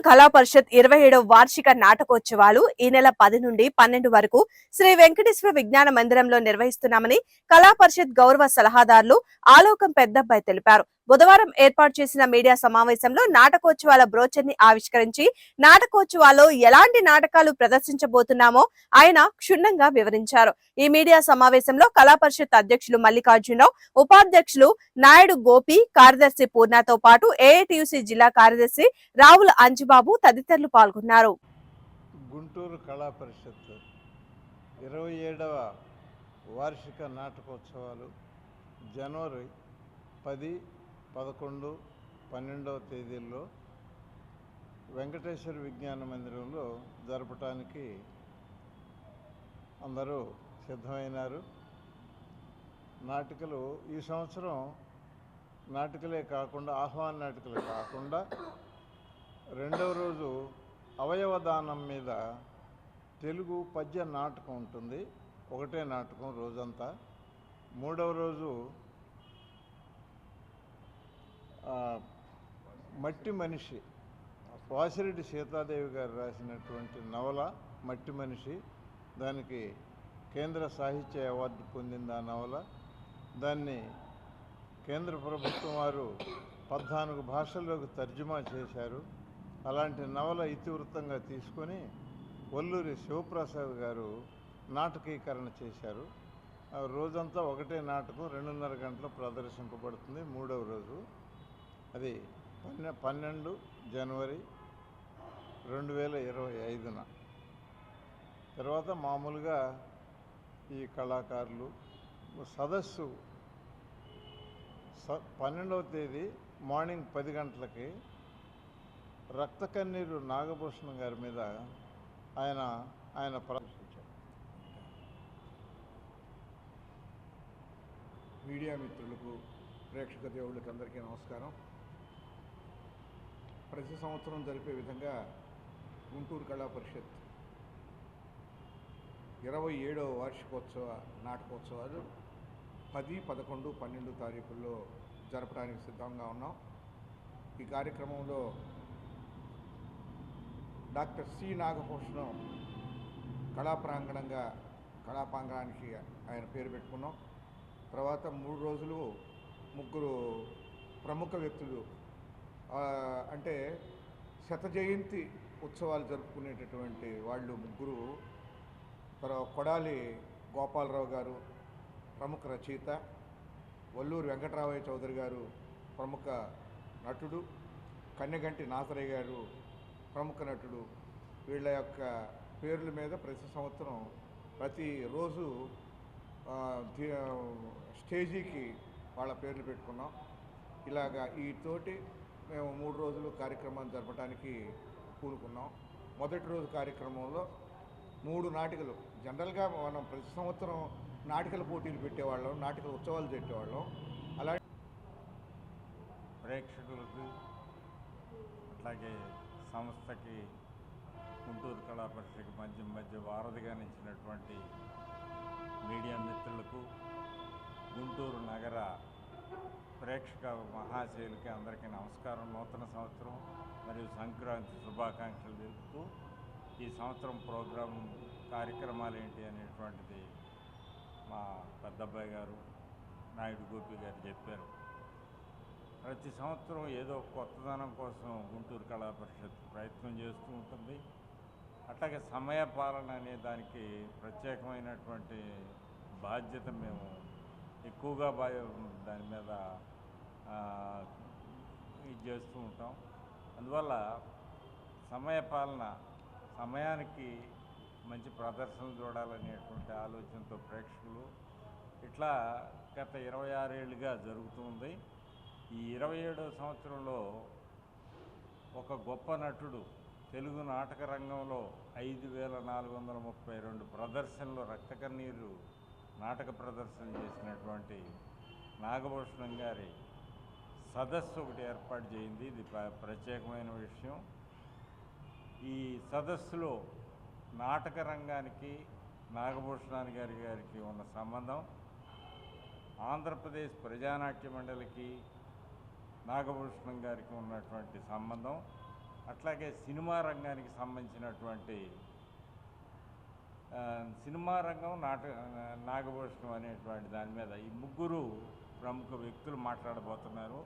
కళా పరిషత్ 27వ వార్షిక నాటకోత్సవాలు ఈ నెల 10 నుండి 12 వరకు శ్రీ వెంకటేశ్వర విజ్ఞాన మందిరంలో నిర్వహిస్తున్నామని కళా పరిషత్ గౌరవ సలహాదారులు ఆలోకం పెద్దబ్బాయి తెలిపారు. బుధవారం ఏర్పాటు చేసిన మీడియా సమావేశంలో నాటకోత్సవాల బ్రోచర్ ని ఆవిష్కరించి నాటకోత్సవాల్లో ఎలాంటి నాటకాలు ప్రదర్శించబోతున్నామో ఆయన క్షుణ్ణంగా వివరించారు. ఈ మీడియా సమావేశంలో కళా పరిషత్ అధ్యక్షులు మల్లికార్జునరావు, ఉపాధ్యక్షులు నాయుడు గోపి, కార్యదర్శి పూర్ణతో పాటు ఏఐటియుసి జిల్లా కార్యదర్శి రావుల అంజిబాబు తదితరులు పాల్గొన్నారు. గుంటూరు కళా పరిషత్ 27వ వార్షిక నాటకోత్సవాలు జనవరి 10, 11, 12వ తేదీల్లో వెంకటేశ్వర విజ్ఞాన మందిరంలో జరపటానికి అందరూ సిద్ధమైనారు. నాటికలు ఈ సంవత్సరం నాటికలే కాకుండా ఆహ్వాన నాటికలే కాకుండా రెండవ రోజు అవయవదానం మీద తెలుగు పద్య నాటకం ఉంటుంది. ఒకటే నాటకం రోజంతా. మూడవ రోజు మట్టి మనిషి, వాసిరెడ్డి సీతాదేవి గారు రాసినటువంటి నవల మట్టి మనిషి. దానికి కేంద్ర సాహిత్య అవార్డు పొందింది ఆ నవల. దాన్ని కేంద్ర ప్రభుత్వం వారు 14 భాషల్లోకి తర్జుమా చేశారు. అలాంటి నవల ఇతివృత్తంగా తీసుకొని వల్లూరి శివప్రసాద్ గారు నాటకీకరణ చేశారు. రోజంతా ఒకటే నాటకం 2:30 గంటలు ప్రదర్శింపబడుతుంది. మూడవ రోజు అది 12 జనవరి 2025న. తర్వాత మామూలుగా ఈ కళాకారులు సదస్సు 12వ తేదీ మార్నింగ్ 10 గంటలకి రక్త కన్నీరు నాగభూషణం గారి మీద ఆయన ప్రదర్శించారు. మీడియా మిత్రులకు, ప్రేక్షక దేవుళ్ళకి అందరికీ నమస్కారం. ప్రతి సంవత్సరం జరిపే విధంగా గుంటూరు కళా పరిషత్ 27వ వార్షికోత్సవ నాటకోత్సవాలు 10, 11, 12 తారీఖుల్లో జరపడానికి సిద్ధంగా ఉన్నాం. ఈ కార్యక్రమంలో డాక్టర్ సి నాగభూషణం కళాప్రాంగణానికి ఆయన పేరు పెట్టుకున్నాం. తర్వాత 3 రోజులు ముగ్గురు ప్రముఖ వ్యక్తులు, అంటే శత జయంతి ఉత్సవాలు జరుపుకునేటటువంటి వాళ్ళు ముగ్గురు. కొడాలి గోపాలరావు గారు ప్రముఖ రచయిత, వల్లూరి వెంకటరామయ్య చౌదరి గారు ప్రముఖ నటుడు, కన్నెగంటి నాథరయ్య గారు ప్రముఖ నటుడు. వీళ్ళ యొక్క పేర్ల మీద ప్రతి సంవత్సరం ప్రతిరోజు స్టేజీకి వాళ్ళ పేర్లు పెట్టుకున్నాం. ఇలాగా వీటితోటి మేము 3 రోజులు కార్యక్రమాన్ని జరపడానికి పూనుకున్నాం. మొదటి రోజు కార్యక్రమంలో 3 నాటికలు. జనరల్గా మనం ప్రతి సంవత్సరం నాటికల పోటీలు పెట్టేవాళ్ళం, నాటికల ఉత్సవాలు పెట్టేవాళ్ళం. అలాగే ప్రేక్షకులకు అట్లాగే సంస్థకి గుంటూరు కళా పరిషత్కి మధ్య వారధిగా నిలిచినటువంటి మీడియా మిత్రులకు, గుంటూరు నగర ప్రేక్షక మహాశయులకి అందరికీ నమస్కారం. నూతన సంవత్సరం మరియు సంక్రాంతి శుభాకాంక్షలు తెలుపుతూ ఈ సంవత్సరం కార్యక్రమాలు ఏంటి అనేటువంటిది మా పెద్దబ్బాయి గారు, నాయుడు గోపి గారు చెప్పారు. ప్రతి సంవత్సరం ఏదో కొత్తదనం కోసం గుంటూరు కళా పరిషత్ ప్రయత్నం చేస్తూ ఉంటుంది. అట్లాగే సమయ పాలన అనే దానికి ప్రత్యేకమైనటువంటి బాధ్యత మేము ఎక్కువగా దాని మీద ఇది చేస్తూ ఉంటాం. అందువల్ల సమయపాలన, సమయానికి మంచి ప్రదర్శనలు చూడాలనేటువంటి ఆలోచనతో ప్రేక్షకులు ఇట్లా గత 26 ఏళ్ళుగా జరుగుతుంది. ఈ 27వ సంవత్సరంలో ఒక గొప్ప నటుడు, తెలుగు నాటక రంగంలో 5432 ప్రదర్శనలు, రక్త కన్నీరు నాటక ప్రదర్శన చేసినటువంటి నాగభూషణం గారి సదస్సు ఒకటి ఏర్పాటు చేయింది. ఇది ప్రత్యేకమైన విషయం. ఈ సదస్సులో నాటక రంగానికి నాగభూషణాని గారికి ఉన్న సంబంధం, ఆంధ్రప్రదేశ్ ప్రజానాట్య మండలికి నాగభూషణం గారికి ఉన్నటువంటి సంబంధం, అట్లాగే సినిమా రంగానికి సంబంధించినటువంటి సినిమా రంగం నాగభూషణం అనేటువంటి దాని మీద ఈ ముగ్గురు ప్రముఖ వ్యక్తులు మాట్లాడబోతున్నారు.